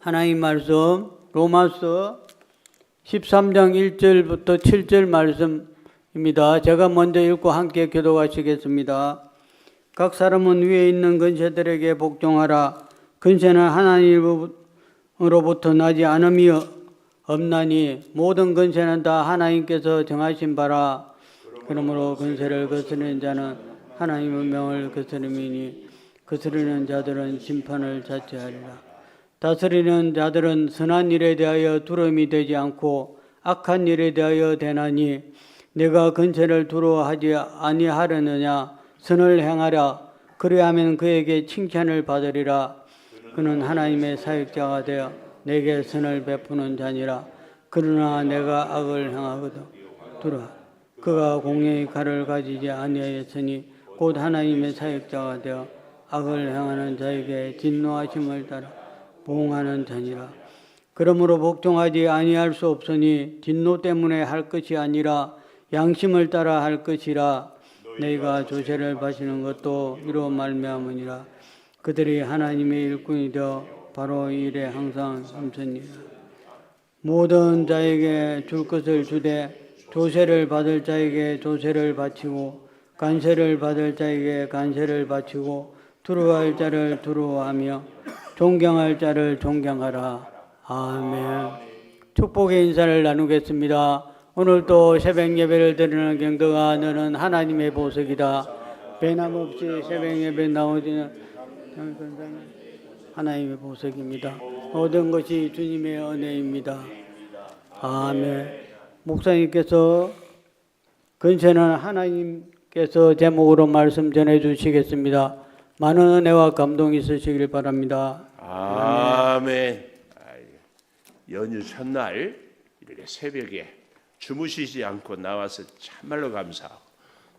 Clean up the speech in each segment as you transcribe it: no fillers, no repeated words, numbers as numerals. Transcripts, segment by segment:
하나님 말씀 로마서 13장 1절부터 7절 말씀입니다. 제가 먼저 읽고 함께 기도하시겠습니다. 각 사람은 위에 있는 근세들에게 복종하라. 근세는 하나님으로부터 나지 않음이 없나니 모든 근세는 다 하나님께서 정하신 바라. 그러므로 근세를 거스르는 자는 하나님의 명을 거스름이니 거스르는 자들은 심판을 자체하리라. 다스리는 자들은 선한 일에 대하여 두려움이 되지 않고 악한 일에 대하여 되나니 내가 근세를 두려워하지 아니하려느냐. 선을 행하라. 그리하면 그에게 칭찬을 받으리라. 그는 하나님의 사역자가 되어 내게 선을 베푸는 자니라. 그러나 내가 악을 행하거든 두라. 그가 공의의 칼을 가지지 아니하였으니 곧 하나님의 사역자가 되어 악을 행하는 자에게 진노하심을 따라 보응하는 자니라. 그러므로 복종하지 아니할 수 없으니 진노 때문에 할 것이 아니라 양심을 따라 할 것이라. 너희가 조세를 바치는 것도 이로 말미암으니라. 그들이 하나님의 일꾼이 되어 바로 이 일에 항상 힘쓰니라. 모든 자에게 줄 것을 주되 조세를 받을 자에게 조세를 바치고 간세를 받을 자에게 간세를 바치고 두려워할 자를 두려워하며 존경할 자를 존경하라. 아멘. 축복의 인사를 나누겠습니다. 오늘도 새벽 예배를 드리는 경도가 너는 하나님의 보석이다. 배남없이 새벽 예배 나오지는 하나님의 보석입니다. 모든 것이 주님의 은혜입니다. 아멘. 목사님께서 근세는 하나님께서 제목으로 말씀 전해 주시겠습니다. 많은 은혜와 감동이 있으시길 바랍니다. 아멘. 연휴 첫날 이렇게 새벽에 주무시지 않고 나와서 참말로 감사하고,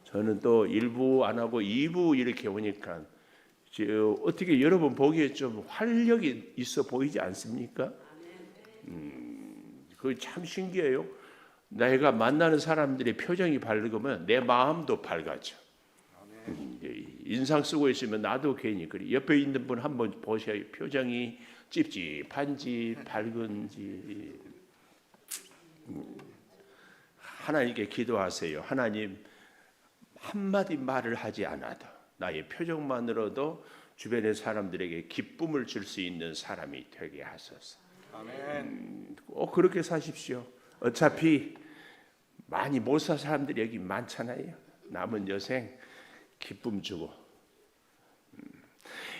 저는 또 1부 안 하고 2부 이렇게 오니까 어떻게 여러분 보기에 좀 활력이 있어 보이지 않습니까? 그거 참 신기해요. 내가 만나는 사람들의 표정이 밝으면 내 마음도 밝아져. 인상 쓰고 있으면 나도 괜히 그래. 옆에 있는 분 한번 보셔요. 표정이 찝찝한지 밝은지. 하나님께 기도하세요. 하나님, 한마디 말을 하지 않아도 나의 표정만으로도 주변의 사람들에게 기쁨을 줄 수 있는 사람이 되게 하소서. 아멘. 꼭 그렇게 사십시오. 어차피 많이 못 살 사람들이 여기 많잖아요. 남은 여생 기쁨 주고.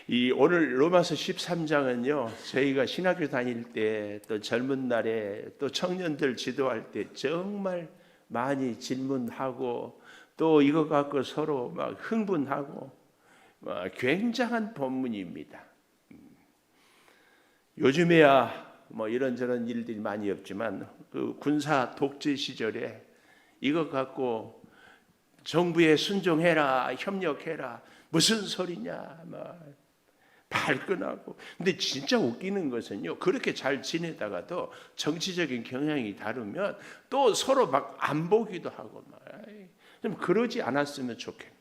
이 오늘 로마서 13장은요, 저희가 신학교 다닐 때 또 젊은 날에 또 청년들 지도할 때 정말 많이 질문하고 또 이거 갖고 서로 막 흥분하고 굉장한 본문입니다. 요즘에야 뭐 이런저런 일들이 많이 없지만 그 군사 독재 시절에 이거 갖고 정부에 순종해라, 협력해라, 무슨 소리냐, 막 발끈하고. 근데 진짜 웃기는 것은요, 그렇게 잘 지내다가도 정치적인 경향이 다르면 또 서로 막 안 보기도 하고 막. 좀 그러지 않았으면 좋겠습니다.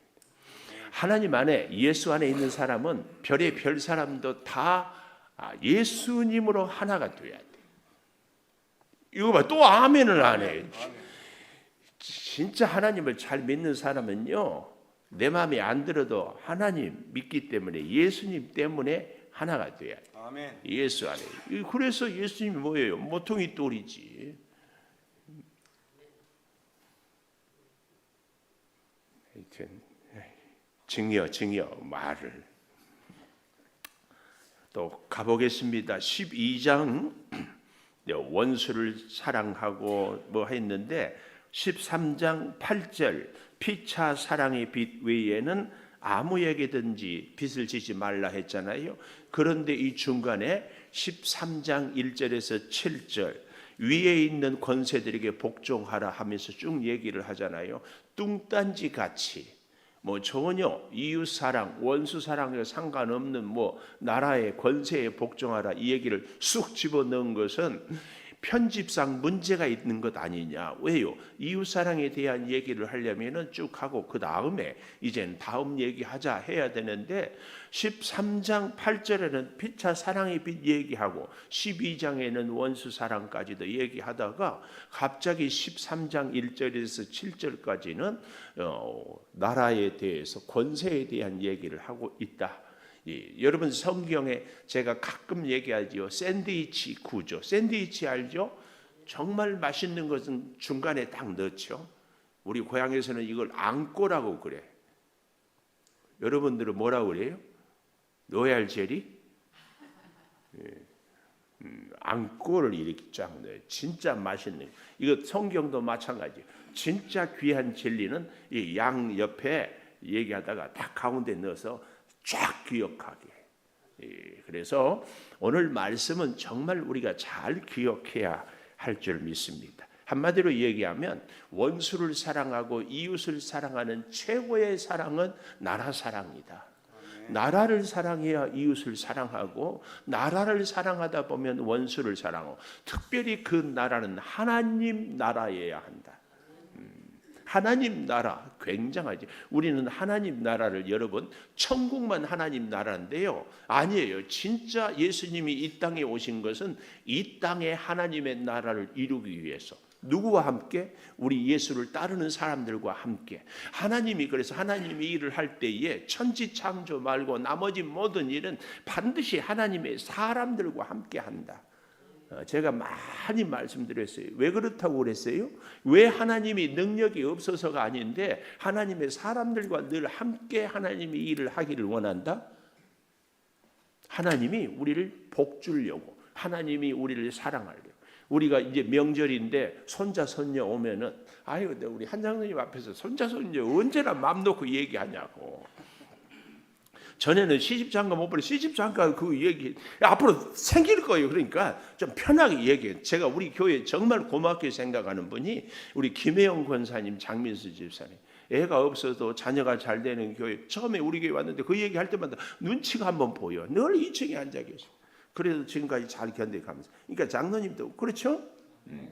하나님 안에, 예수 안에 있는 사람은 별의 별 사람도 다 예수님으로 하나가 돼야 돼. 이거 봐, 또 아멘을 안 해. 진짜 하나님을 잘 믿는 사람은요, 내 마음에 안 들어도 하나님 믿기 때문에, 예수님 때문에 하나가 돼야 돼. 아멘. 예수 안에. 그래서 예수님이 뭐예요? 모퉁이 돌이지. 하여튼 증여 말을 또 가보겠습니다. 12장 원수를 사랑하고 뭐 했는데 13장 8절 피차 사랑의 빚 외에는 아무에게든지 빚을 지지 말라 했잖아요. 그런데 이 중간에 13장 1절에서 7절 위에 있는 권세들에게 복종하라 하면서 쭉 얘기를 하잖아요. 뚱딴지 같이 뭐 전혀 이웃 사랑, 원수 사랑에 상관없는 뭐 나라의 권세에 복종하라 이 얘기를 쑥 집어넣은 것은 편집상 문제가 있는 것 아니냐. 왜요? 이웃사랑에 대한 얘기를 하려면은 쭉 하고 그 다음에 이제는 다음 얘기하자 해야 되는데 13장 8절에는 피차 사랑의 빛 얘기하고 12장에는 원수 사랑까지도 얘기하다가 갑자기 13장 1절에서 7절까지는 나라에 대해서 권세에 대한 얘기를 하고 있다. 여러분 성경에 제가 가끔 얘기하지요. 샌드위치 구조. 샌드위치 알죠? 정말 맛있는 것은 중간에 딱 넣죠. 우리 고향에서는 이걸 앙꼬라고 그래. 여러분들은 뭐라고 그래요? 로얄 제리? 앙꼬를 이렇게 쫙 넣어요. 진짜 맛있는. 이거 성경도 마찬가지예요. 진짜 귀한 젤리는 이 양 옆에 얘기하다가 딱 가운데 넣어서 쫙 기억하게. 그래서 오늘 말씀은 정말 우리가 잘 기억해야 할 줄 믿습니다. 한마디로 얘기하면 원수를 사랑하고 이웃을 사랑하는 최고의 사랑은 나라 사랑이다. 나라를 사랑해야 이웃을 사랑하고 나라를 사랑하다 보면 원수를 사랑하고 특별히 그 나라는 하나님 나라여야 한다. 하나님 나라 굉장하지. 우리는 하나님 나라를 여러분 천국만 하나님 나라인데요. 아니에요. 진짜 예수님이 이 땅에 오신 것은 이 땅에 하나님의 나라를 이루기 위해서 누구와 함께? 우리 예수를 따르는 사람들과 함께. 하나님이 그래서 하나님이 일을 할 때에 천지 창조 말고 나머지 모든 일은 반드시 하나님의 사람들과 함께 한다. 제가 많이 말씀드렸어요. 왜 그렇다고 그랬어요? 왜 하나님이 능력이 없어서가 아닌데 하나님의 사람들과 늘 함께 하나님이 일을 하기를 원한다? 하나님이 우리를 복 주려고, 하나님이 우리를 사랑하려고. 우리가 이제 명절인데 손자 손녀 오면은 아유, 근데 우리 한장로님 앞에서 손자 손녀 언제나 맘 놓고 얘기하냐고. 전에는 시집장가 못 보내 시집장가 그 얘기 앞으로 생길 거예요. 그러니까 좀 편하게 얘기해. 제가 우리 교회 정말 고맙게 생각하는 분이 우리 김혜영 권사님, 장민수 집사님. 애가 없어도 자녀가 잘 되는 교회. 처음에 우리 교회 왔는데 그 얘기할 때마다 눈치가 한번 보여. 늘 2층에 앉아 계셔. 그래도 지금까지 잘 견뎌가면서. 그러니까 장로님도 그렇죠?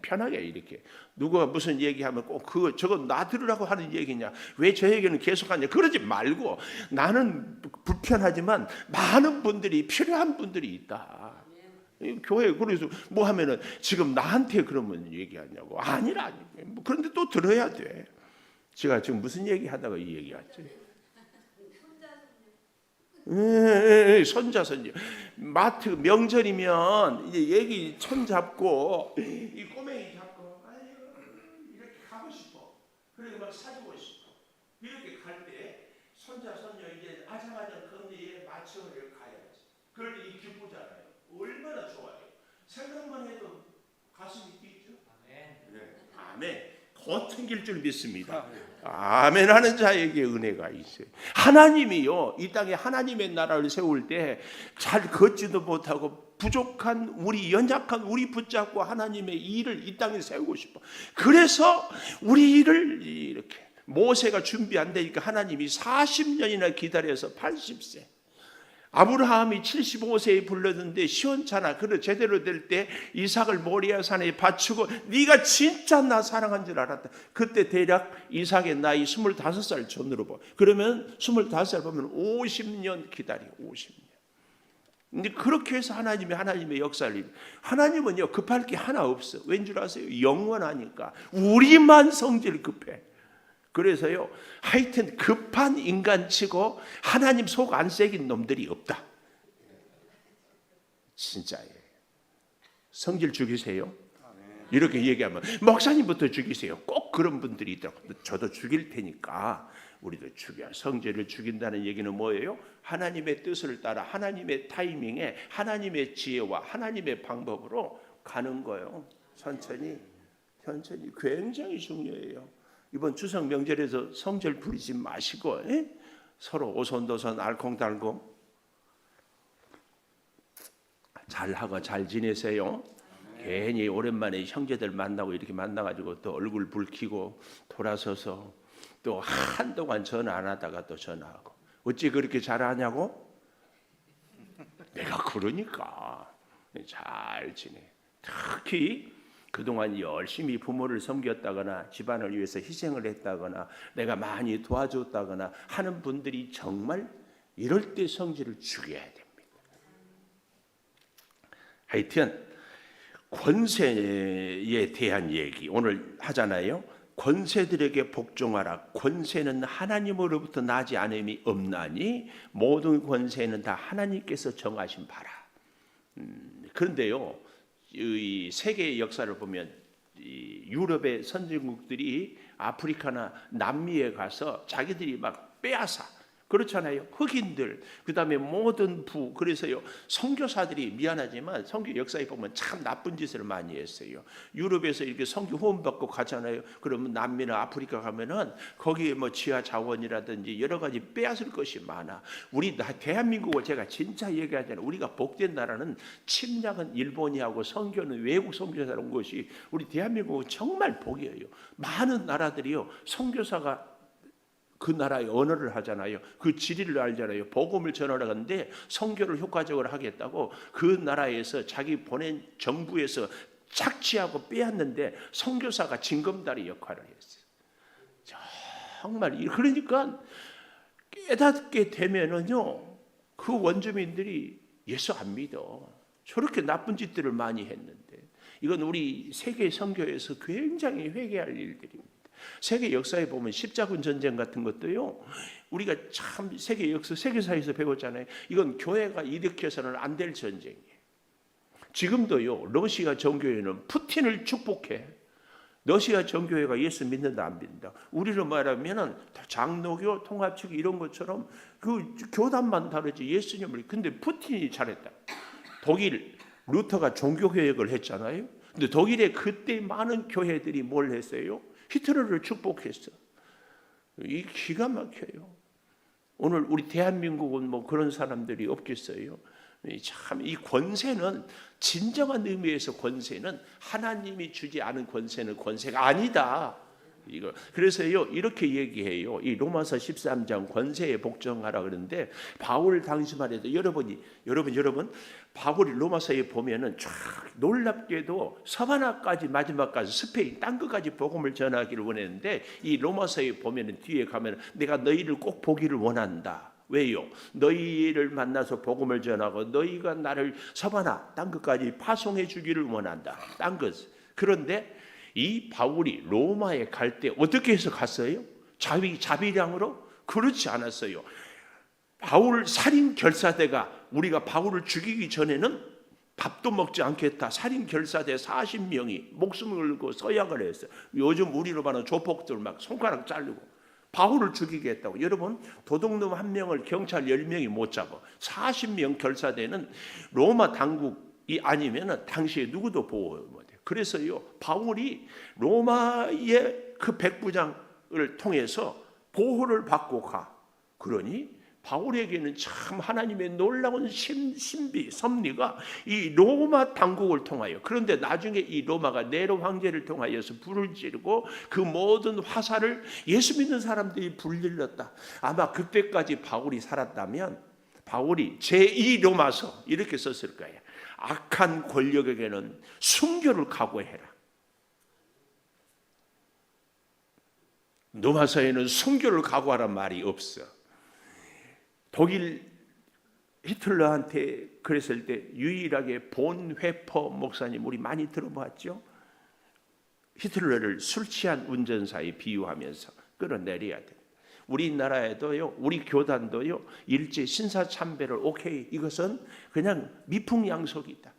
편하게 이렇게 누가 무슨 얘기하면 꼭 그거 저거 나 들으라고 하는 얘기냐, 왜 저 얘기는 계속하냐, 그러지 말고 나는 불편하지만 많은 분들이 필요한 분들이 있다. 교회 그래서 뭐 하면은 지금 나한테 그러면 얘기하냐고. 아니라 그런데 또 들어야 돼. 제가 지금 무슨 얘기하다가 이 얘기하지? 손자 손녀. 마트 명절이면 이제 얘기 손 잡고 이 꼬맹이 잡고 아유 이렇게 가고 싶어. 그리고 막 사주고 싶어. 이렇게 갈 때 손자 손녀 이제 아장아장 건네에 맞춰서 가야지. 그럴 때 이 기쁘잖아요. 얼마나 좋아요. 생각만 해도 가슴이 뛰죠. 아멘. 네. 아멘. 더 튕길 줄 믿습니다. 아멘 하는 자에게 은혜가 있어요. 하나님이요, 이 땅에 하나님의 나라를 세울 때 잘 걷지도 못하고 부족한 우리, 연약한 우리 붙잡고 하나님의 일을 이 땅에 세우고 싶어. 그래서 우리 일을 이렇게 모세가 준비한다니까 하나님이 40년이나 기다려서 80세, 아브라함이 75세에 불렀는데 시원찮아. 그래 제대로 될 때 이삭을 모리아 산에 바치고 네가 진짜 나 사랑한 줄 알았다. 그때 대략 이삭의 나이 25살 전으로 봐. 그러면 25살 보면 50년 기다려. 50년. 근데 그렇게 해서 하나님의 역사를, 하나님은요 급할 게 하나 없어. 왠 줄 아세요? 영원하니까. 우리만 성질 급해. 그래서요, 하여튼 급한 인간치고 하나님 속 안 새긴 놈들이 없다. 진짜예요. 성질 죽이세요. 이렇게 얘기하면 목사님부터 죽이세요. 꼭 그런 분들이 있더라고요. 저도 죽일 테니까 우리도 죽여. 성질을 죽인다는 얘기는 뭐예요? 하나님의 뜻을 따라 하나님의 타이밍에 하나님의 지혜와 하나님의 방법으로 가는 거예요. 천천히 굉장히 중요해요. 이번 추석 명절에서 성질 부리지 마시고 서로 오손도손 알콩달콩 잘하고 잘 지내세요. 괜히 오랜만에 형제들 만나고 이렇게 만나가지고 또 얼굴 붉히고 돌아서서 또 한동안 전화 안 하다가 또 전화하고. 어찌 그렇게 잘하냐고? 내가 그러니까 잘 지내. 특히 그동안 열심히 부모를 섬겼다거나 집안을 위해서 희생을 했다거나 내가 많이 도와줬다거나 하는 분들이 정말 이럴 때 성질을 죽여야 됩니다. 하여튼 권세에 대한 얘기 오늘 하잖아요. 권세들에게 복종하라. 권세는 하나님으로부터 나지 않음이 없나니 모든 권세는 다 하나님께서 정하신 바라. 그런데요, 이 세계의 역사를 보면 이 유럽의 선진국들이 아프리카나 남미에 가서 자기들이 막 빼앗아, 그렇잖아요. 흑인들, 그 다음에 모든 그래서요 선교사들이 미안하지만 선교 역사에 보면 참 나쁜 짓을 많이 했어요. 유럽에서 이렇게 선교 후원받고 가잖아요. 그러면 남미나 아프리카 가면은 거기에 뭐 지하 자원이라든지 여러 가지 빼앗을 것이 많아. 우리 대한민국을 제가 진짜 얘기하잖아요. 우리가 복된 나라는 침략은 일본이 하고 선교는 외국 선교사로 온 것이 우리 대한민국은 정말 복이에요. 많은 나라들이요 선교사가 그 나라의 언어를 하잖아요. 그 지리를 알잖아요. 복음을 전하려는데 선교를 효과적으로 하겠다고 그 나라에서 자기 보낸 정부에서 착취하고 빼앗는데 선교사가 징검다리 역할을 했어요. 정말 그러니까 깨닫게 되면은요 그 원주민들이 예수 안 믿어. 저렇게 나쁜 짓들을 많이 했는데 이건 우리 세계 선교에서 굉장히 회개할 일들입니다. 세계 역사에 보면 십자군 전쟁 같은 것도요 우리가 참 세계 역사 세계사에서 배웠잖아요. 이건 교회가 일으켜서는 안 될 전쟁이에요. 지금도요 러시아 정교회는 푸틴을 축복해. 러시아 정교회가 예수 믿는다 안 믿는다. 우리로 말하면은 장로교 통합측 이런 것처럼 그 교단만 다르지 예수님을. 근데 푸틴이 잘했다. 독일 루터가 종교개혁을 했잖아요. 근데 독일에 그때 많은 교회들이 뭘 했어요? 히틀러를 축복했어. 이 기가 막혀요. 오늘 우리 대한민국은 뭐 그런 사람들이 없겠어요. 참 이 권세는 진정한 의미에서 권세는 하나님이 주지 않은 권세는 권세가 아니다. 이거 그래서요 이렇게 얘기해요. 이 로마서 13장 권세에 복종하라 그러는데 바울 당시만 해도 여러분 바울이 로마서에 보면은 쫙 놀랍게도 서바나까지 마지막까지 스페인 땅 끝까지 복음을 전하기를 원했는데 이 로마서에 보면은 뒤에 가면은 내가 너희를 꼭 보기를 원한다. 왜요? 너희를 만나서 복음을 전하고 너희가 나를 서바나 땅 끝까지 파송해 주기를 원한다. 땅 끝. 그런데 이 바울이 로마에 갈 때 어떻게 해서 갔어요? 자비량으로? 그렇지 않았어요. 바울 살인 결사대가 우리가 바울을 죽이기 전에는 밥도 먹지 않겠다. 살인 결사대 40명이 목숨을 걸고 서약을 했어요. 요즘 우리로 말하는 조폭들 막 손가락 자르고 바울을 죽이겠다고. 여러분 도둑놈 한 명을 경찰 10명이 못 잡아. 40명 결사대는 로마 당국이 아니면 당시에 누구도 보호 못해요. 그래서요 바울이 로마의 그 백부장을 통해서 보호를 받고 가. 그러니 바울에게는 참 하나님의 놀라운 신비, 섭리가 이 로마 당국을 통하여. 그런데 나중에 이 로마가 네로 황제를 통하여서 불을 지르고 그 모든 화살을 예수 믿는 사람들이 불질렀다. 아마 그때까지 바울이 살았다면 바울이 제2 로마서 이렇게 썼을 거예요. 악한 권력에게는 순교를 각오해라. 로마서에는 순교를 각오하란 말이 없어. 독일 히틀러한테 그랬을 때 유일하게 본회퍼 목사님 우리 많이 들어봤죠? 히틀러를 술 취한 운전사에 비유하면서 끌어내려야 돼. 우리나라에도요, 우리 교단도요, 일제 신사참배를 오케이, 이것은 그냥 미풍양속이다.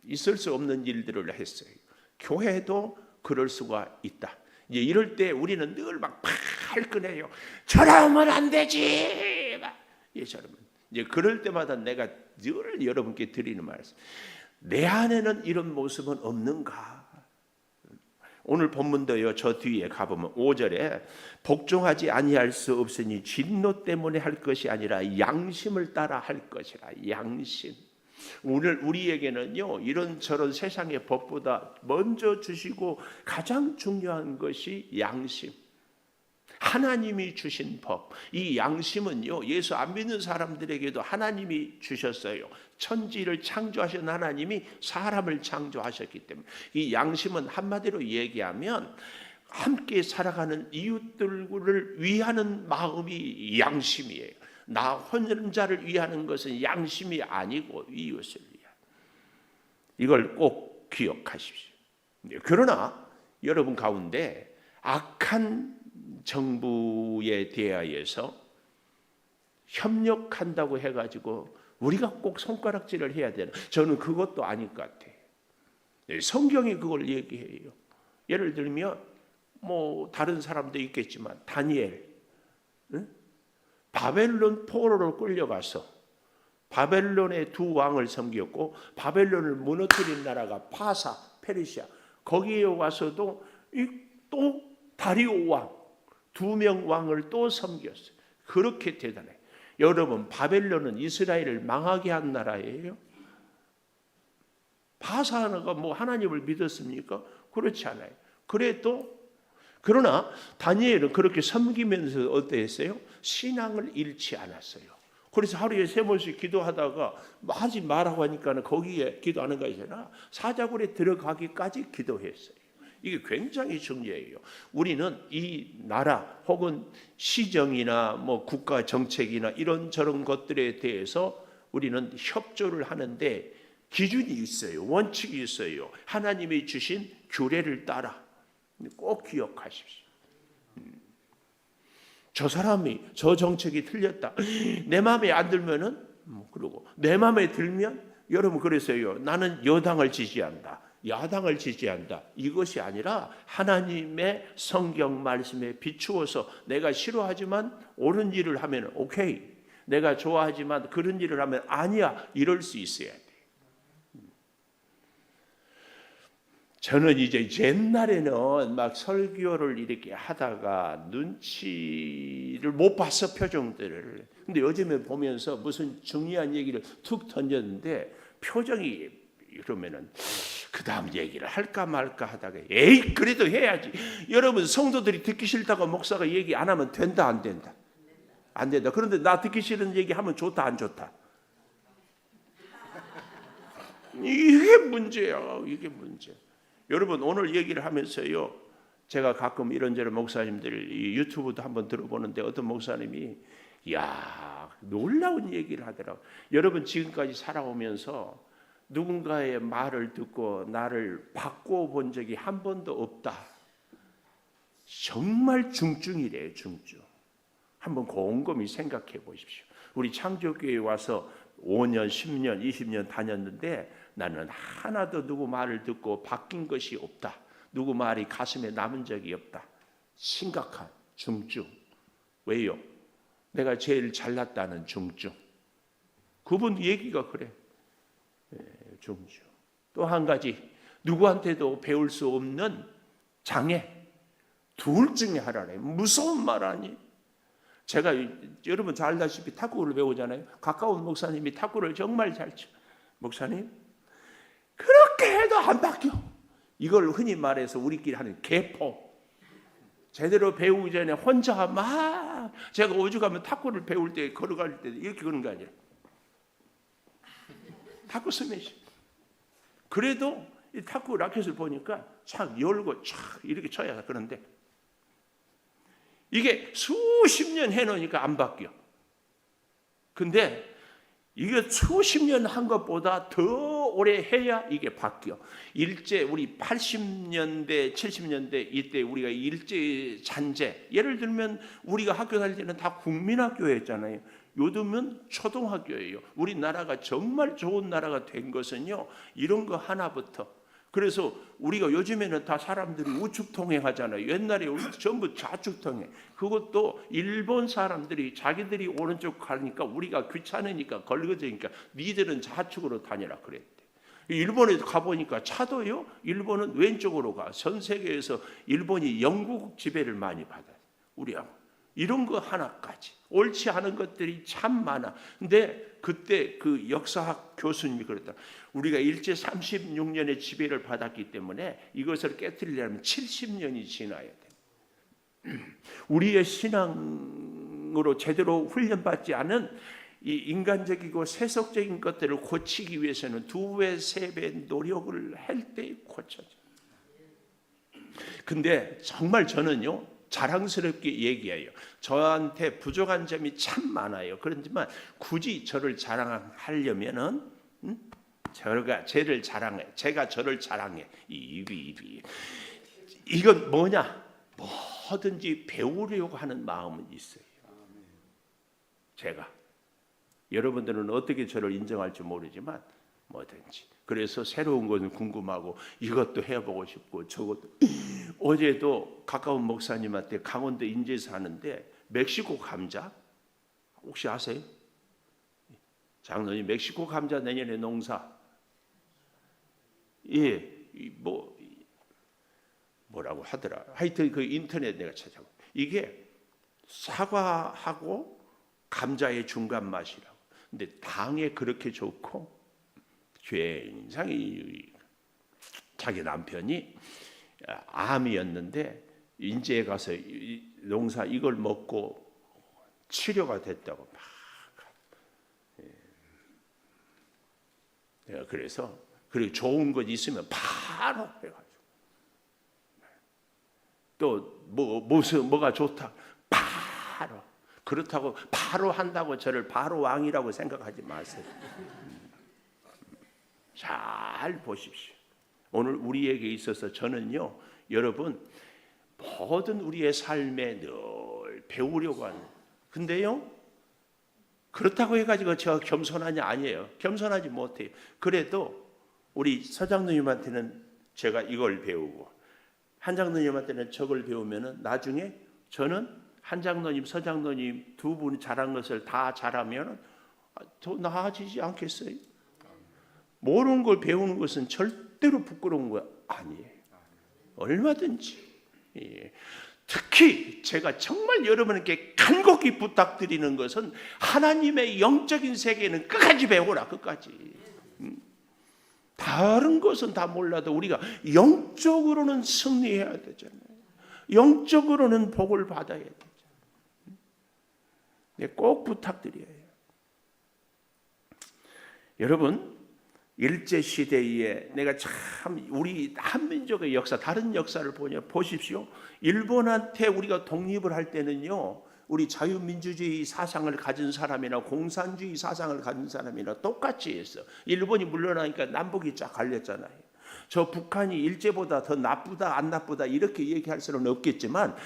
있을 수 없는 일들을 했어요. 교회도 그럴 수가 있다. 이제 이럴 때 우리는 늘 막 발끈해요. 저러면 안 되지. 저러면 이제 그럴 때마다 내가 늘 여러분께 드리는 말씀. 내 안에는 이런 모습은 없는가? 오늘 본문도요. 저 뒤에 가보면 5절에 복종하지 아니할 수 없으니 진노 때문에 할 것이 아니라 양심을 따라 할 것이라. 양심. 오늘 우리에게는요 이런저런 세상의 법보다 먼저 주시고 가장 중요한 것이 양심. 하나님이 주신 법, 이 양심은요, 예수 안 믿는 사람들에게도 하나님이 주셨어요. 천지를 창조하신 하나님이 사람을 창조하셨기 때문에 이 양심은 한마디로 얘기하면 함께 살아가는 이웃들을 위하는 마음이 양심이에요. 나 혼자를 위하는 것은 양심이 아니고 이웃을 위하는. 이걸 꼭 기억하십시오. 그러나 여러분 가운데 악한 정부에 대하여서 협력한다고 해가지고 우리가 꼭 손가락질을 해야 되나? 저는 그것도 아닐 것 같아요. 성경이 그걸 얘기해요. 예를 들면 뭐 다른 사람도 있겠지만 다니엘, 응? 바벨론 포로로 끌려가서 바벨론의 두 왕을 섬겼고 바벨론을 무너뜨린 나라가 파사, 페르시아, 거기에 와서도 또 다리오 왕, 2명 왕을 또 섬겼어요. 그렇게 대단해요. 여러분, 바벨론은 이스라엘을 망하게 한 나라예요. 바사가 뭐 하나님을 믿었습니까? 그렇지 않아요. 그러나 다니엘은 그렇게 섬기면서 어땠어요? 신앙을 잃지 않았어요. 그래서 하루에 3번씩 기도하다가 하지 말라고 하니까 거기에 기도하는 거 있잖아. 사자굴에 들어가기까지 기도했어요. 이게 굉장히 중요해요. 우리는 이 나라 혹은 시정이나 뭐 국가 정책이나 이런저런 것들에 대해서 우리는 협조를 하는데 기준이 있어요. 원칙이 있어요. 하나님이 주신 규례를 따라 꼭 기억하십시오. 저 사람이 저 정책이 틀렸다. 내 마음에 안 들면은 그러고 내 마음에 들면 여러분 그랬어요. 나는 여당을 지지한다. 야당을 지지한다. 이것이 아니라 하나님의 성경 말씀에 비추어서 내가 싫어하지만 옳은 일을 하면 오케이. 내가 좋아하지만 그런 일을 하면 아니야. 이럴 수 있어야 돼. 저는 이제 옛날에는 막 설교를 이렇게 하다가 눈치를 못 봤어, 표정들을. 근데 요즘에 보면서 무슨 중요한 얘기를 툭 던졌는데 표정이 이러면은 그 다음 얘기를 할까 말까 하다가 에이 그래도 해야지. 여러분 성도들이 듣기 싫다고 목사가 얘기 안 하면 된다 안 된다? 안 된다. 그런데 나 듣기 싫은 얘기 하면 좋다 안 좋다? 이게 문제야. 이게 문제. 여러분 오늘 얘기를 하면서요, 제가 가끔 이런저런 목사님들 유튜브도 한번 들어보는데 어떤 목사님이 야 놀라운 얘기를 하더라고요. 여러분 지금까지 살아오면서 누군가의 말을 듣고 나를 바꿔본 적이 한 번도 없다. 정말 중증이래요. 중증. 한번 곰곰이 생각해 보십시오. 우리 창조교회에 와서 5년, 10년, 20년 다녔는데 나는 하나도 누구 말을 듣고 바뀐 것이 없다. 누구 말이 가슴에 남은 적이 없다. 심각한 중증. 왜요? 내가 제일 잘났다는 중증. 그분 얘기가 그래. 중증. 또 한 가지 누구한테도 배울 수 없는 장애. 둘 중에 하나래. 무서운 말 아니? 제가 여러분 잘 알다시피 탁구를 배우잖아요. 가까운 목사님이 탁구를 정말 잘 쳐. 목사님 그렇게 해도 안 바뀌어. 이걸 흔히 말해서 우리끼리 하는 개포. 제대로 배우기 전에 혼자 막 제가 오죽하면 탁구를 배울 때 걸어갈 때 이렇게 그런 거 아니에요. 탁구 스매시. 그래도 이 탁구 라켓을 보니까 착 열고 착 이렇게 쳐야 그런데 이게 수십 년 해놓으니까 안 바뀌어. 근데 이게 수십 년 한 것보다 더 오래 해야 이게 바뀌어. 일제 우리 80년대 70년대 이때 우리가 일제 잔재, 예를 들면 우리가 학교 다닐 때는 다 국민학교였잖아요. 요즘은 초등학교예요. 우리나라가 정말 좋은 나라가 된 것은요, 이런 거 하나부터. 그래서 우리가 요즘에는 다 사람들이 우측통행 하잖아요. 옛날에 우리 전부 좌측통행. 그것도 일본 사람들이 자기들이 오른쪽 가니까 우리가 귀찮으니까 걸거지니까 니들은 좌측으로 다니라 그랬대. 일본에 가보니까 차도요, 일본은 왼쪽으로 가. 전 세계에서 일본이 영국 지배를 많이 받아요. 우리하고. 이런 거 하나까지. 옳지 않은 것들이 참 많아. 근데 그때 그 역사학 교수님이 그랬다. 우리가 일제 36년의 지배를 받았기 때문에 이것을 깨뜨리려면 70년이 지나야 돼. 우리의 신앙으로 제대로 훈련받지 않은 이 인간적이고 세속적인 것들을 고치기 위해서는 2배, 3배 노력을 할 때 고쳐져. 근데 정말 저는요, 자랑스럽게 얘기해요. 저한테 부족한 점이 참 많아요. 그렇지만 굳이 저를 자랑하려면은 제가 저를 자랑해. 이건 뭐냐? 뭐든지 배우려고 하는 마음은 있어요. 제가 여러분들은 어떻게 저를 인정할지 모르지만 뭐든지. 그래서 새로운 것은 궁금하고 이것도 해보고 싶고 저것도. 어제도 가까운 목사님한테 강원도 인제에서 하는데 멕시코 감자 혹시 아세요? 장로님 멕시코 감자 내년에 농사. 뭐라고 하더라. 하여튼 그 인터넷 내가 찾아보고 이게 사과하고 감자의 중간 맛이라고. 근데 당에 그렇게 좋고 굉장히 자기 남편이 암이었는데 인제에 가서 농사 이걸 먹고 치료가 됐다고 막. 그래서 그리고 좋은 것 있으면 바로 해가지고 또 뭐가 좋다 바로. 그렇다고 바로 한다고 저를 바로 왕이라고 생각하지 마세요. 잘 보십시오. 오늘 우리에게 있어서 저는요, 여러분 모든 우리의 삶에 늘 배우려고 하는. 근데요, 그렇다고 해가지고 제가 겸손하냐 아니에요. 겸손하지 못해요. 그래도 우리 서장로님한테는 제가 이걸 배우고 한장로님한테는 저걸 배우면은 나중에 저는 한장로님, 서장로님 두 분이 잘한 것을 다 잘하면 더 나아지지 않겠어요? 모르는 걸 배우는 것은 절대로 부끄러운 거 아니에요. 얼마든지. 예. 특히 제가 정말 여러분께 간곡히 부탁드리는 것은 하나님의 영적인 세계는 끝까지 배우라. 끝까지. 다른 것은 다 몰라도 우리가 영적으로는 승리해야 되잖아요. 영적으로는 복을 받아야 되잖아요. 꼭 부탁드려요. 여러분, 일제시대에 내가 참 우리 한민족의 역사, 다른 역사를 보십시오. 일본한테 우리가 독립을 할 때는요, 우리 자유민주주의 사상을 가진 사람이나 공산주의 사상을 가진 사람이나 똑같이 했어. 일본이 물러나니까 남북이 쫙 갈렸잖아요. 저 북한이 일제보다 더 나쁘다 안 나쁘다 이렇게 얘기할 수는 없겠지만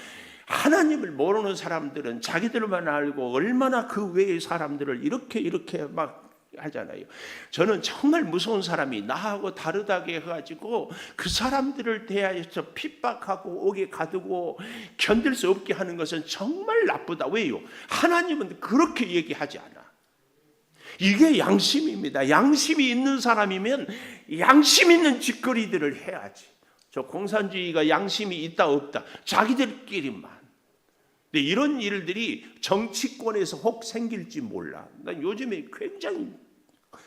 하나님을 모르는 사람들은 자기들만 알고 얼마나 그 외의 사람들을 이렇게 막 하잖아요. 저는 정말 무서운 사람이 나하고 다르다게 해가지고 그 사람들을 대하여서 핍박하고 옥에 가두고 견딜 수 없게 하는 것은 정말 나쁘다. 왜요? 하나님은 그렇게 얘기하지 않아. 이게 양심입니다. 양심이 있는 사람이면 양심 있는 짓거리들을 해야지. 저 공산주의가 양심이 있다 없다 자기들끼리만. 근데 이런 일들이 정치권에서 혹 생길지 몰라. 난 요즘에 굉장히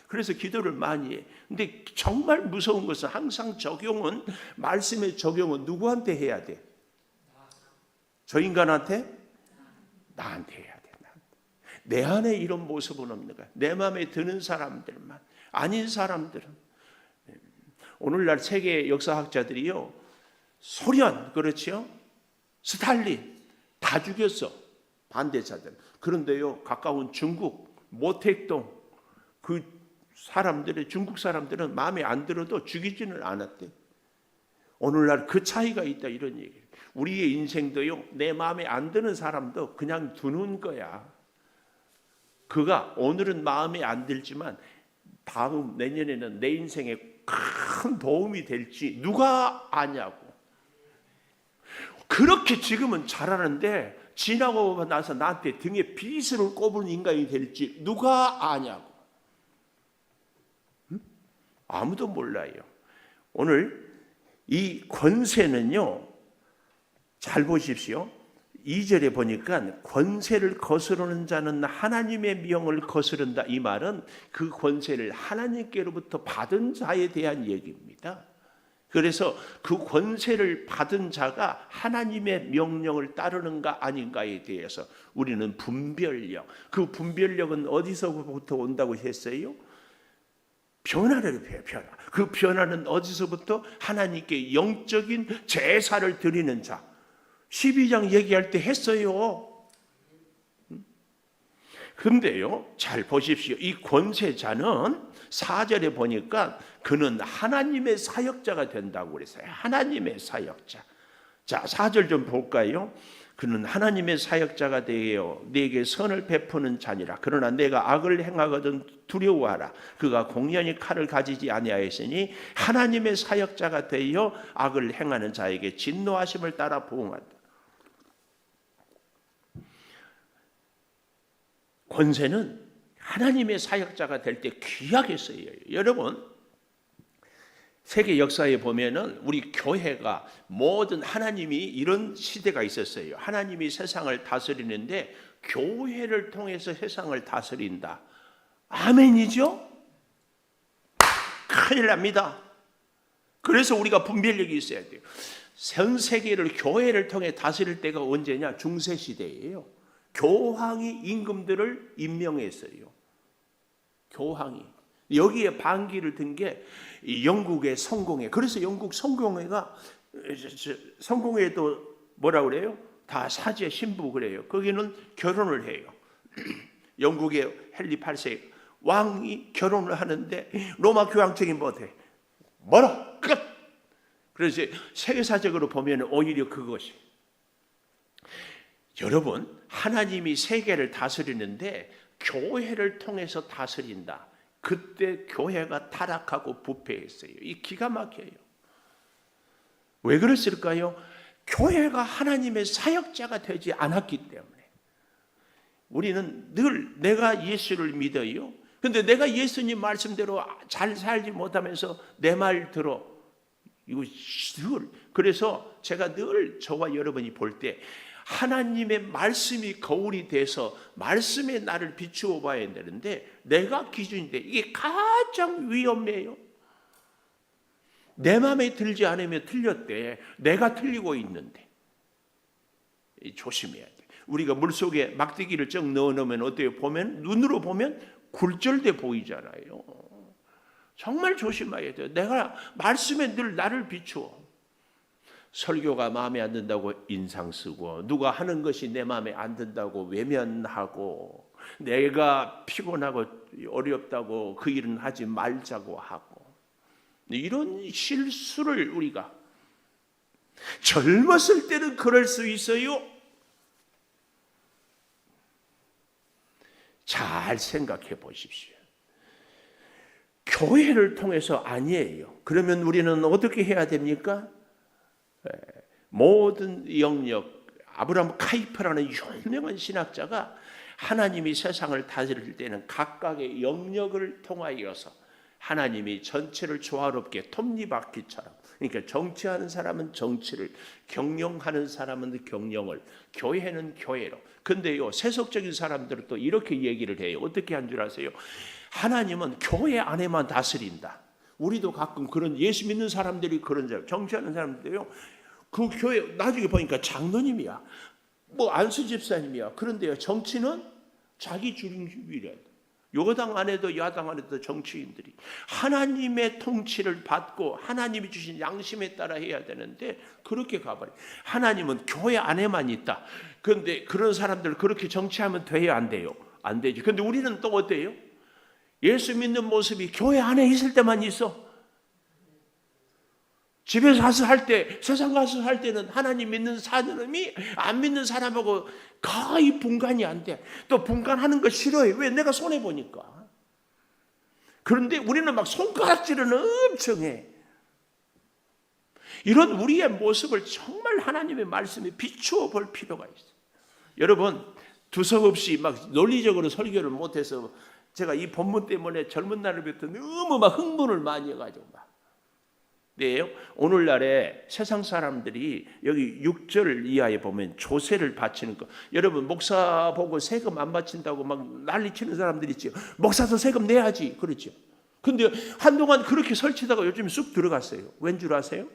그래서 기도를 많이 해. 근데 정말 무서운 것은 항상 적용은 말씀의 적용은 누구한테 해야 돼? 저 인간한테? 나한테 해야 돼. 내 안에 이런 모습은 없는 거야. 내 마음에 드는 사람들만. 아닌 사람들은. 오늘날 세계 역사학자들이요, 소련, 그렇죠? 스탈린 다 죽였어. 반대자들. 그런데요, 가까운 중국 모택동 그 사람들의 중국 사람들은 마음에 안 들어도 죽이지는 않았대. 오늘날 그 차이가 있다 이런 얘기예요. 우리의 인생도요, 내 마음에 안 드는 사람도 그냥 두는 거야. 그가 오늘은 마음에 안 들지만 다음 내년에는 내 인생에 큰 도움이 될지 누가 아냐고. 그렇게 지금은 잘하는데 지나고 나서 나한테 등에 비수를 꼽은 인간이 될지 누가 아냐고. 아무도 몰라요. 오늘 이 권세는요, 잘 보십시오. 2절에 보니까 권세를 거스르는 자는 하나님의 명을 거스른다. 이 말은 그 권세를 하나님께로부터 받은 자에 대한 얘기입니다. 그래서 그 권세를 받은 자가 하나님의 명령을 따르는가 아닌가에 대해서 우리는 분별력, 그 분별력은 어디서부터 온다고 했어요? 변화를 배워요. 변화. 그 변화는 어디서부터? 하나님께 영적인 제사를 드리는 자. 12장 얘기할 때 했어요. 근데요, 잘 보십시오. 이 권세자는 4절에 보니까 그는 하나님의 사역자가 된다고 그랬어요. 하나님의 사역자. 자, 4절 좀 볼까요? 그는 하나님의 사역자가 되어 네게 선을 베푸는 자니라. 그러나 내가 악을 행하거든 두려워하라. 그가 공연히 칼을 가지지 아니하였으니 하나님의 사역자가 되어 악을 행하는 자에게 진노하심을 따라 보응한다. 권세는 하나님의 사역자가 될 때 귀하게 쓰여요. 여러분, 세계 역사에 보면은 우리 교회가 모든 하나님이 이런 시대가 있었어요. 하나님이 세상을 다스리는데 교회를 통해서 세상을 다스린다. 아멘이죠? 큰일 납니다. 그래서 우리가 분별력이 있어야 돼요. 전 세계를 교회를 통해 다스릴 때가 언제냐? 중세 시대예요. 교황이 임금들을 임명했어요. 교황이. 여기에 반기를 든 게 영국의 성공회. 그래서 영국 성공회가 성공회도 뭐라 그래요? 다 사제 신부 그래요. 거기는 결혼을 해요. 영국의 헨리 8세 왕이 결혼을 하는데 로마 교황청이 못해. 뭐라? 끝. 그래서 세계사적으로 보면 오히려 그것이. 여러분, 하나님이 세계를 다스리는데 교회를 통해서 다스린다. 그때 교회가 타락하고 부패했어요. 이 기가 막혀요. 왜 그랬을까요? 교회가 하나님의 사역자가 되지 않았기 때문에. 우리는 늘 내가 예수를 믿어요. 근데 내가 예수님 말씀대로 잘 살지 못하면서 내 말 들어. 이거 늘. 그래서 제가 늘 저와 여러분이 볼 때 하나님의 말씀이 거울이 돼서 말씀의 나를 비추어 봐야 되는데 내가 기준인데 이게 가장 위험해요. 내 마음에 들지 않으면 틀렸대. 내가 틀리고 있는데. 조심해야 돼. 우리가 물속에 막대기를 쩍 넣어놓으면 어때요? 보면 눈으로 보면 굴절돼 보이잖아요. 정말 조심해야 돼요. 내가 말씀에 늘 나를 비추어. 설교가 마음에 안 든다고 인상 쓰고 누가 하는 것이 내 마음에 안 든다고 외면하고 내가 피곤하고 어렵다고 그 일은 하지 말자고 하고 이런 실수를 우리가 젊었을 때는 그럴 수 있어요. 잘 생각해 보십시오. 교회를 통해서 아니에요. 그러면 우리는 어떻게 해야 됩니까? 모든 영역, 아브라함 카이퍼라는 유명한 신학자가 하나님이 세상을 다스릴 때는 각각의 영역을 통하여서 하나님이 전체를 조화롭게 톱니바퀴처럼, 그러니까 정치하는 사람은 정치를, 경영하는 사람은 경영을, 교회는 교회로. 근데요, 세속적인 사람들은 또 이렇게 얘기를 해요. 어떻게 한 줄 아세요? 하나님은 교회 안에만 다스린다. 우리도 가끔 그런 예수 믿는 사람들이 그런 줄, 정치하는 사람들이요. 그 교회 나중에 보니까 장로님이야. 뭐 안수 집사님이야. 그런데요, 정치는 자기 중심이래. 여당 안에도 야당 안에도 정치인들이 하나님의 통치를 받고 하나님이 주신 양심에 따라 해야 되는데 그렇게 가버려. 하나님은 교회 안에만 있다. 그런데 그런 사람들 그렇게 정치하면 돼요, 안 돼요? 안 되지. 근데 우리는 또 어때요? 예수 믿는 모습이 교회 안에 있을 때만 있어. 집에서 가서 할 때, 세상 가서 할 때는 하나님 믿는 사람이 안 믿는 사람하고 거의 분간이 안 돼. 또 분간하는 거 싫어해. 왜? 내가 손해보니까. 그런데 우리는 막 손가락질은 엄청 해. 이런 우리의 모습을 정말 하나님의 말씀에 비추어 볼 필요가 있어요. 여러분, 두서없이 막 논리적으로 설교를 못해서 제가 이 본문 때문에 젊은 날부터 너무 막 흥분을 많이 해가지고 막. 네, 오늘날에 세상 사람들이 여기 6절 이하에 보면 조세를 바치는 거. 여러분, 목사 보고 세금 안 바친다고 막 난리치는 사람들이 있죠. 목사도 세금 내야지. 그렇죠. 근데 한동안 그렇게 설치다가 요즘 쑥 들어갔어요. 왠 줄 아세요?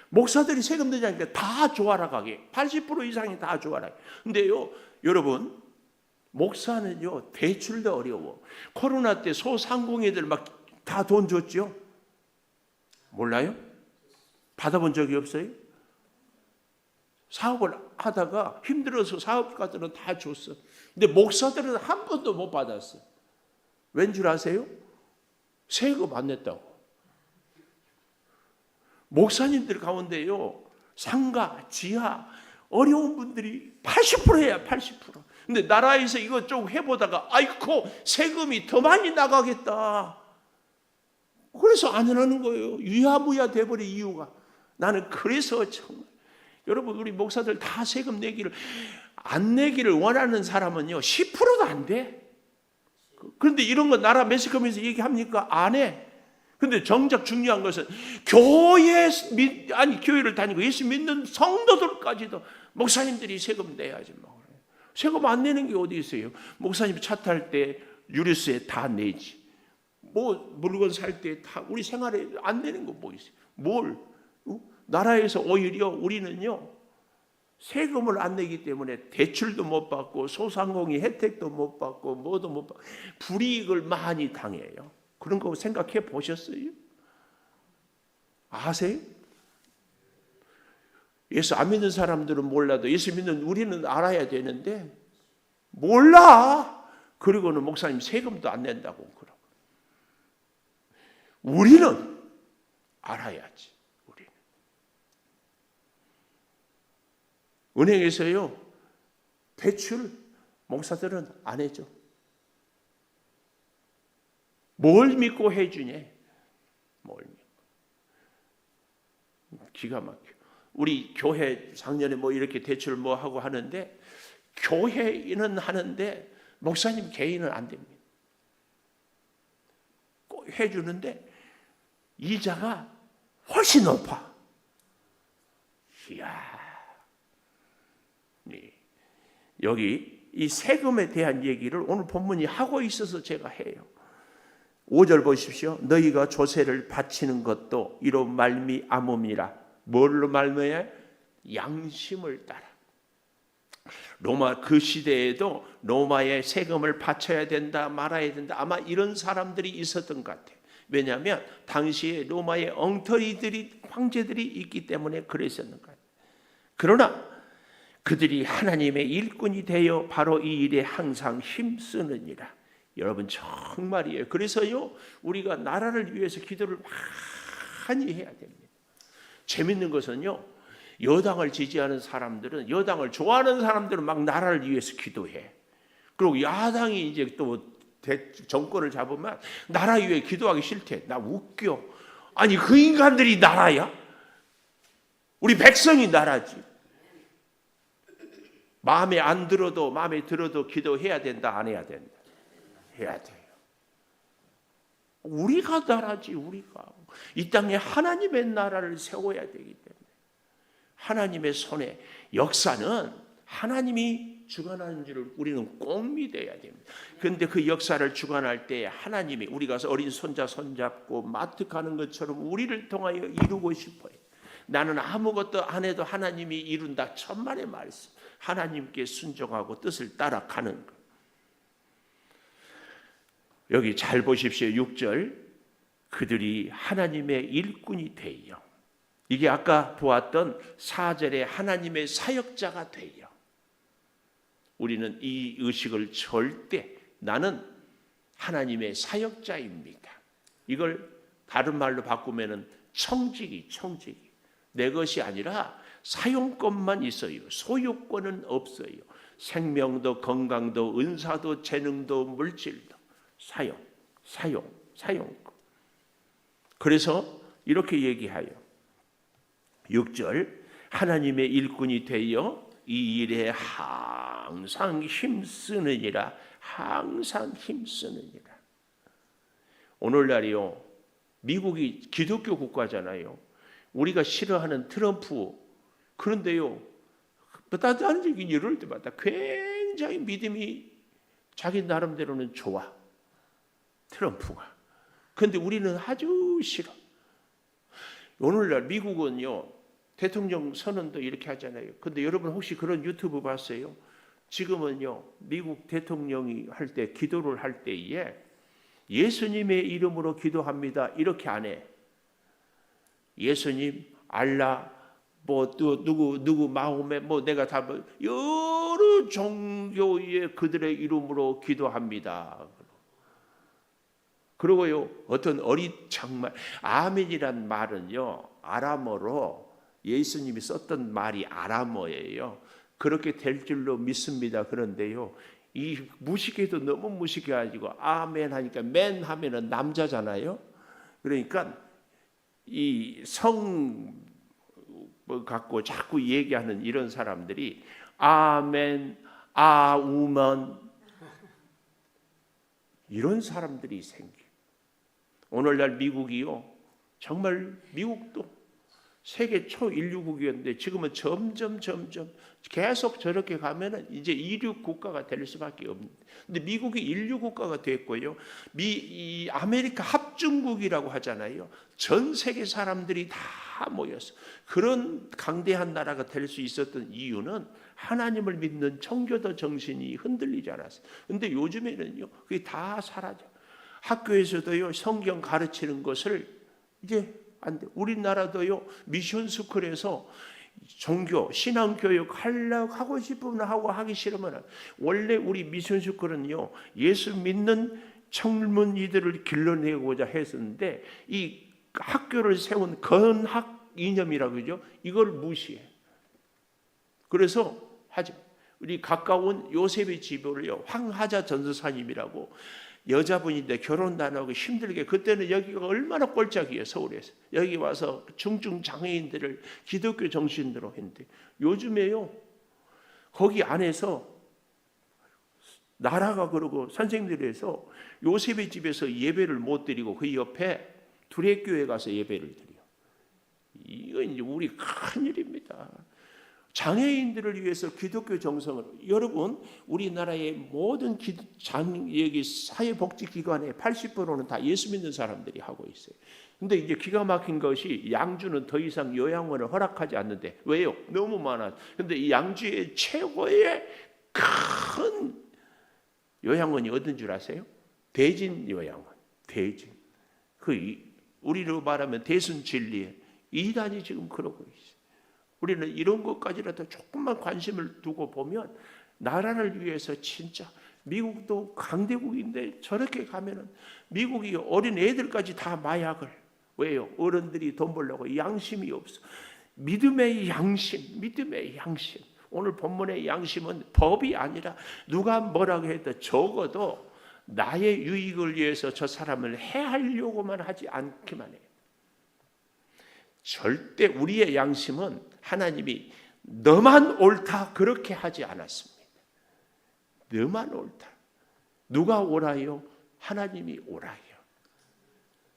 목사들이 세금 내지 않으니까 다 조아라가게. 80% 이상이 다 조아라가게. 근데요, 여러분, 목사는요, 대출도 어려워. 코로나 때 소상공인들 막 다 돈 줬죠? 몰라요? 받아본 적이 없어요? 사업을 하다가 힘들어서 사업가들은 다 줬어. 근데 목사들은 한 번도 못 받았어. 왠 줄 아세요? 세금 안 냈다고. 목사님들 가운데요, 상가, 지하, 어려운 분들이 80%야, 80%. 근데 나라에서 이거 좀 해보다가, 아이고, 세금이 더 많이 나가겠다. 그래서 안 하는 거예요. 유야무야 돼버린 이유가. 나는 그래서 정말, 여러분, 우리 목사들 다 세금 안 내기를 원하는 사람은요, 10%도 안 돼. 그런데 이런 거 나라 매스컴에서 얘기합니까? 안 해. 근데 정작 중요한 것은 교회를 다니고 예수 믿는 성도들까지도 목사님들이 세금 내야지 뭐. 세금 안 내는 게 어디 있어요? 목사님 차 탈 때 유류세 다 내지. 뭐 물건 살 때 다 우리 생활에 안 내는 거 뭐 있어요? 뭘? 나라에서 오히려 우리는요, 세금을 안 내기 때문에 대출도 못 받고 소상공인 혜택도 못 받고 뭐도 못 받고 불이익을 많이 당해요. 그런 거 생각해 보셨어요? 아세요? 예수 안 믿는 사람들은 몰라도 예수 믿는 우리는 알아야 되는데 몰라. 그리고는 목사님 세금도 안 낸다고 그러고. 우리는 알아야지. 우리는 은행에서요, 대출 목사들은 안 해줘. 뭘 믿고 해주냐? 뭘 믿고. 기가 막혀. 우리 교회 작년에 뭐 이렇게 대출 뭐 하고 하는데, 교회는 하는데 목사님 개인은 안 됩니다. 꼭 해주는데 이자가 훨씬 높아. 이야. 여기 이 세금에 대한 얘기를 오늘 본문이 하고 있어서 제가 해요. 5절 보십시오. 너희가 조세를 바치는 것도 이로 말미암음이라. 뭘로 말미암아요? 양심을 따라. 로마 그 시대에도 로마에 세금을 바쳐야 된다, 말아야 된다. 아마 이런 사람들이 있었던 것 같아요. 왜냐하면 당시에 로마에 엉터리들이, 황제들이 있기 때문에 그랬었는 거예요. 그러나 그들이 하나님의 일꾼이 되어 바로 이 일에 항상 힘쓰느니라. 여러분 정말이에요. 그래서요, 우리가 나라를 위해서 기도를 많이 해야 됩니다. 재밌는 것은요, 여당을 지지하는 사람들은, 여당을 좋아하는 사람들은 막 나라를 위해서 기도해. 그리고 야당이 이제 또 정권을 잡으면 나라 위해 기도하기 싫대. 나 웃겨. 아니 그 인간들이 나라야? 우리 백성이 나라지. 마음에 들어도 기도해야 된다, 안 해야 된다? 해야 돼요. 우리가 나라지. 우리가 이 땅에 하나님의 나라를 세워야 되기 때문에 하나님의 손에, 역사는 하나님이 주관하는 줄을 우리는 꼭 믿어야 됩니다. 그런데 그 역사를 주관할 때 하나님이, 우리가 어린 손자 손잡고 마트 가는 것처럼 우리를 통하여 이루고 싶어요. 나는 아무것도 안 해도 하나님이 이룬다. 천만의 말씀. 하나님께 순종하고 뜻을 따라가는 것. 여기 잘 보십시오. 6절. 그들이 하나님의 일꾼이 되어. 이게 아까 보았던 4절에 하나님의 사역자가 되어. 우리는 이 의식을 절대, 나는 하나님의 사역자입니다. 이걸 다른 말로 바꾸면은 청지기. 내 것이 아니라 사용권만 있어요. 소유권은 없어요. 생명도 건강도 은사도 재능도 물질도 사용권. 그래서 이렇게 얘기하여 6절 하나님의 일꾼이 되어 이 일에 항상 힘쓰느니라. 항상 힘쓰느니라. 오늘날이요, 미국이 기독교 국가잖아요. 우리가 싫어하는 트럼프, 그런데요, 따뜻한 이럴 때마다 굉장히 믿음이 자기 나름대로는 좋아. 트럼프가. 근데 우리는 아주 싫어. 오늘날 미국은요, 대통령 선언도 이렇게 하잖아요. 근데 여러분 혹시 그런 유튜브 봤어요? 지금은요, 미국 대통령이 할 때, 기도를 할 때에 예수님의 이름으로 기도합니다. 이렇게 안 해. 예수님, 알라, 뭐 또 누구 마음에 뭐 내가 다 여러 종교의 그들의 이름으로 기도합니다. 그리고요, 어떤 어리창말, 아멘이란 말은요, 아람어로 예수님이 썼던 말이 아람어예요. 그렇게 될 줄로 믿습니다. 그런데요, 이 무식해도 너무 무식해가지고 아멘 하니까 맨 하면은 남자잖아요. 그러니까 이 성 갖고 자꾸 얘기하는 이런 사람들이 아멘, 아우먼 이런 사람들이 생겨. 오늘날 미국이요, 정말 미국도 세계 초인류국이었는데 지금은 점점 계속 저렇게 가면은 이제 이류 국가가 될 수밖에 없는데, 근데 미국이 인류 국가가 됐고요, 이 아메리카 합중국이라고 하잖아요. 전 세계 사람들이 다 모여서 그런 강대한 나라가 될 수 있었던 이유는 하나님을 믿는 청교도 정신이 흔들리지 않았어요. 근데 요즘에는요, 그게 다 사라져. 학교에서도요, 성경 가르치는 것을 이제 안 돼. 우리나라도요, 미션 스쿨에서 종교, 신앙 교육 하고 싶으면 하고 하기 싫으면, 원래 우리 미션 스쿨은요, 예수 믿는 젊은이들을 길러내고자 했었는데 이 학교를 세운 건학 이념이라고 그러죠. 이걸 무시해. 그래서 우리 가까운 요셉의 집을요, 황하자 전도사님이라고 여자분인데 결혼도 안 하고 힘들게, 그때는 여기가 얼마나 꼴짝이에요. 서울에서 여기 와서 중증 장애인들을 기독교 정신으로 했는데, 요즘에요, 거기 안에서 나라가 그러고 선생님들이 해서 요셉의 집에서 예배를 못 드리고 그 옆에 두레교회 가서 예배를 드려요. 이건 이제 우리 큰일입니다. 장애인들을 위해서 기독교 정성을, 여러분 우리나라의 모든 여기 사회복지기관의 80%는 다 예수 믿는 사람들이 하고 있어요. 근데 이제 기가 막힌 것이 양주는 더 이상 요양원을 허락하지 않는데, 왜요? 너무 많아. 근데 이 양주의 최고의 큰 요양원이 어딘 줄 아세요? 대진 요양원. 대진. 우리로 말하면 대순진리에 이단이 지금 그러고 있어요. 우리는 이런 것까지라도 조금만 관심을 두고 보면 나라를 위해서, 진짜 미국도 강대국인데 저렇게 가면은 미국이 어린 애들까지 다 마약을, 왜요? 어른들이 돈 벌려고 양심이 없어. 믿음의 양심. 오늘 본문의 양심은 법이 아니라 누가 뭐라고 해도 적어도 나의 유익을 위해서 저 사람을 해하려고만 하지 않기만 해요. 절대 우리의 양심은 하나님이 너만 옳다 그렇게 하지 않았습니다. 너만 옳다. 누가 옳아요? 하나님이 옳아요.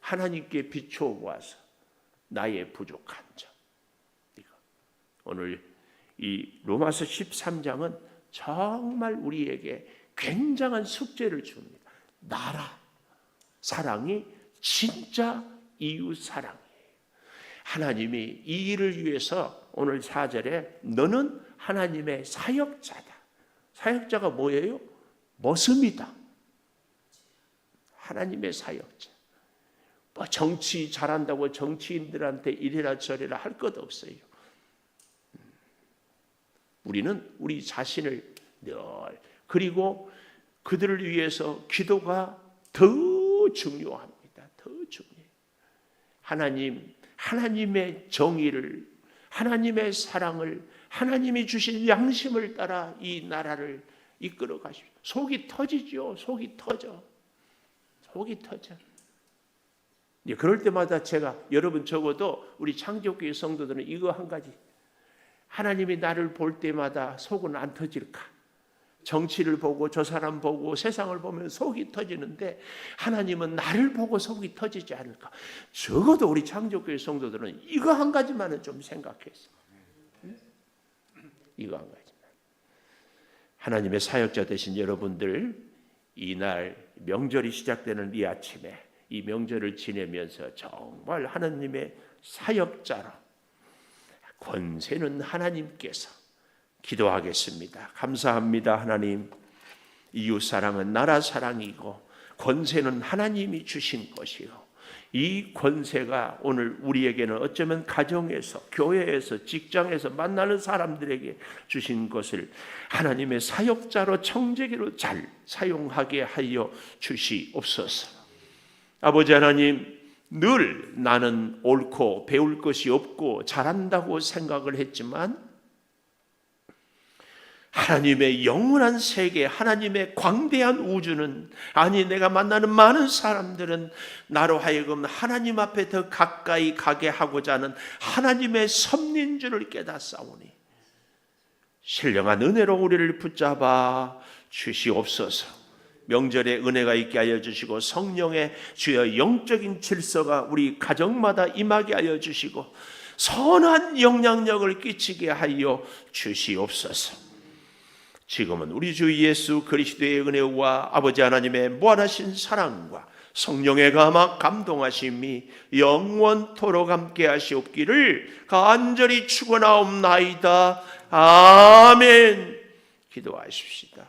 하나님께 비춰보아서 나의 부족한 점. 오늘 이 로마서 13장은 정말 우리에게 굉장한 숙제를 줍니다. 나라 사랑이 진짜 이웃 사랑이에요. 하나님이 이 일을 위해서 오늘 4절에 너는 하나님의 사역자다. 사역자가 뭐예요? 머슴이다. 하나님의 사역자. 뭐 정치 잘한다고 정치인들한테 이래라 저래라 할 것 없어요. 우리는 우리 자신을 늘, 그리고 그들을 위해서 기도가 더 중요합니다. 더 중요해요. 하나님의 정의를, 하나님의 사랑을, 하나님이 주신 양심을 따라 이 나라를 이끌어 가십시오. 속이 터지죠. 속이 터져. 그럴 때마다 제가, 여러분 적어도 우리 창조교회 성도들은 이거 한 가지, 하나님이 나를 볼 때마다 속은 안 터질까? 정치를 보고 저 사람 보고 세상을 보면 속이 터지는데 하나님은 나를 보고 속이 터지지 않을까? 적어도 우리 창조교회 성도들은 이거 한 가지만은 좀 생각했어. 이거 한 가지만. 하나님의 사역자 되신 여러분들, 이날 명절이 시작되는 이 아침에 이 명절을 지내면서 정말 하나님의 사역자로 권세는 하나님께서 기도하겠습니다. 감사합니다. 하나님, 이웃사랑은 나라 사랑이고 권세는 하나님이 주신 것이요, 이 권세가 오늘 우리에게는 어쩌면 가정에서, 교회에서, 직장에서 만나는 사람들에게 주신 것을 하나님의 사역자로, 청지기로 잘 사용하게 하여 주시옵소서. 아버지 하나님, 늘 나는 옳고 배울 것이 없고 잘한다고 생각을 했지만 하나님의 영원한 세계, 하나님의 광대한 우주는, 아니 내가 만나는 많은 사람들은 나로 하여금 하나님 앞에 더 가까이 가게 하고자 하는 하나님의 섭리인 줄을 깨닫사오니 신령한 은혜로 우리를 붙잡아 주시옵소서. 명절에 은혜가 있게 하여 주시고 성령의 주여 영적인 질서가 우리 가정마다 임하게 하여 주시고 선한 영향력을 끼치게 하여 주시옵소서. 지금은 우리 주 예수 그리스도의 은혜와 아버지 하나님의 무한하신 사랑과 성령의 감동하심이 영원토록 함께 하시옵기를 간절히 축원하옵나이다. 아멘. 기도하십시다.